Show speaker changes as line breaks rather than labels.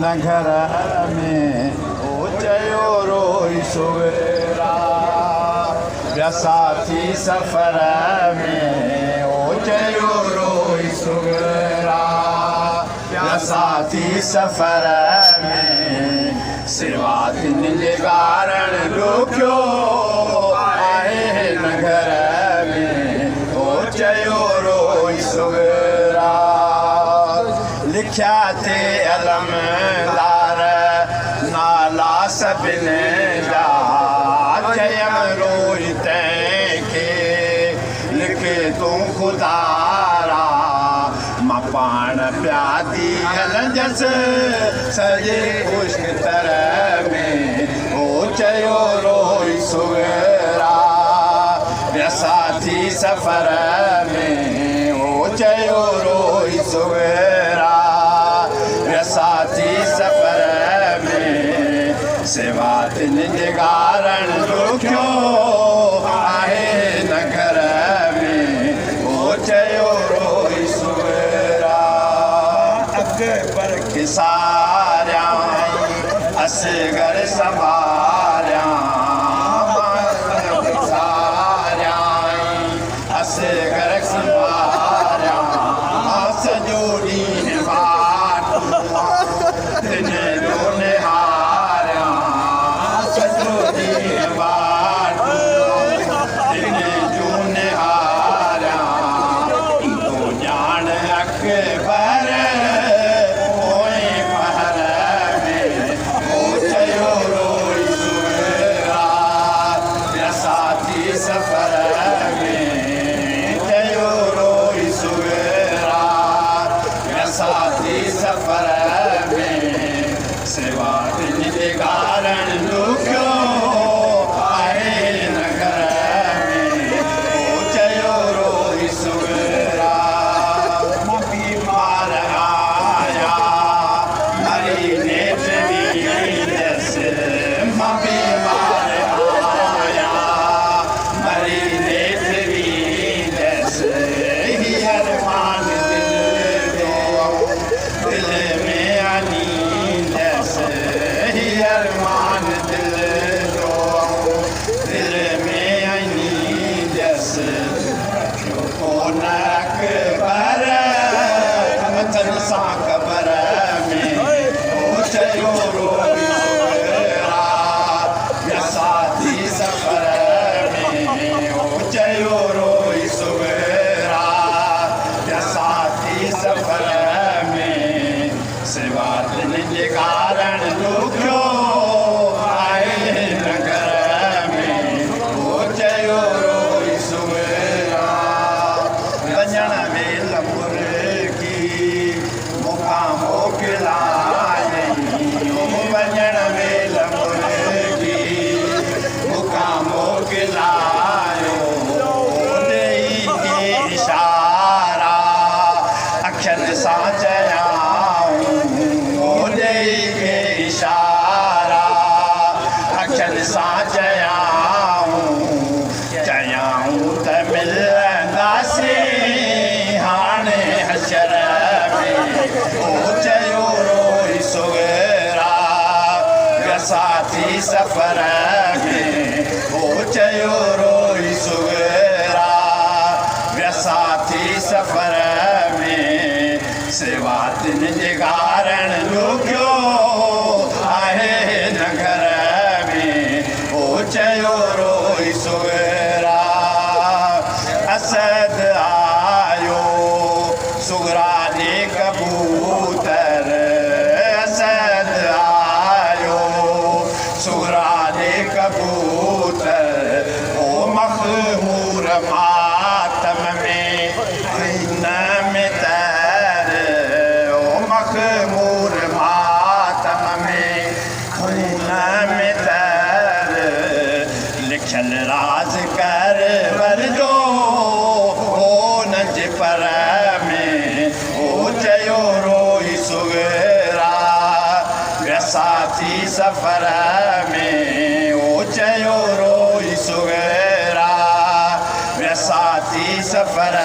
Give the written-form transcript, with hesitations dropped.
न घर में ओ चयो रोई सुवेरा ॿिया साथी सफ़र में ओ चयो रोई सुवेरा ॿिया साथी सफ़र में सिवा तिन निगारण ॾुखियो आहे न घर में ओ चयो रोई सुवेरा लिखिया थे अलमदार नाला सभिनी जा चयम रोई तंहिंखे लिखे तूं ख़ुदारा मां पाण पिया थी हलंदसि सॼे ख़ुश्क तरह में ओ चयो रोई सुवेरा ॿिया साथी सफ़र में ओ चयो रोई सुवेरा ॿिया साथी सफ़र में सिवा तिन निगारण ॾुखियो आहे न घर में ओ चयो रोई सुवेरा अकबर खे सारियां असगर संभालियां असगर संभालियां सॼो ॾींहुं बाट तिन जो निहारियां सॼो ॾींहुं बाट तिन जो निहारियां तूं ॼाण अकबर पोइ पहर में ओ चयो रोई सुवेरा ॿिया साथी सफ़र साथी सफ़र में सिवा तिन निगारण ॾुखियो आहे न घर में ओ चयो रोई सुवेरा मां बीमार आया मरी नेठ वींदसि मां बीमार आया मरी नेठ वींदसि हींअर मान दिल में आनींदसि हींअर मान दिल जो दिल में आनींदसि कोन अकबर वतन सां क़बर में ओ चयो रोई सुवेरा ॿिया साथी सफ़र में ओ चयो रोई सुवेरा ॿिया साथी सफ़र सिवा तिन निगारण ॾुखियो आहे न घर में ओ चयो रोई सुवेरा वञण वेल मुर्गी मूंखां मोकिलायईं वञण वेल मुर्गी मूंखां मोकिलायो ॾेई इशारा अखियुनि सां चयां इशारा अखियुनि सां चयाऊं त मिलंदासीं हाणे हशर में ओ चयो रोई सुवेरा ॿिया साथी सफ़र में ओ चयो रोई सुवेरा ॿिया साथी सफ़र में सिवा तिन निगारण ॾुखियो आहे न घर में ओ चयो रोई सुवेरा असद आयो सुगरा ने कबूतर असद आयो सुगरा ने कबूतर ओ मखमूर मातम में न में तर ओ मखमूर मातम में खून में तर लिखियल राज कर वरजो ओ नंज पर में ओ चयो रोई सुवेरा ॿिया साथी सफ़र में ओ चयो रोई सुवेरा ॿिया साथी सफ़र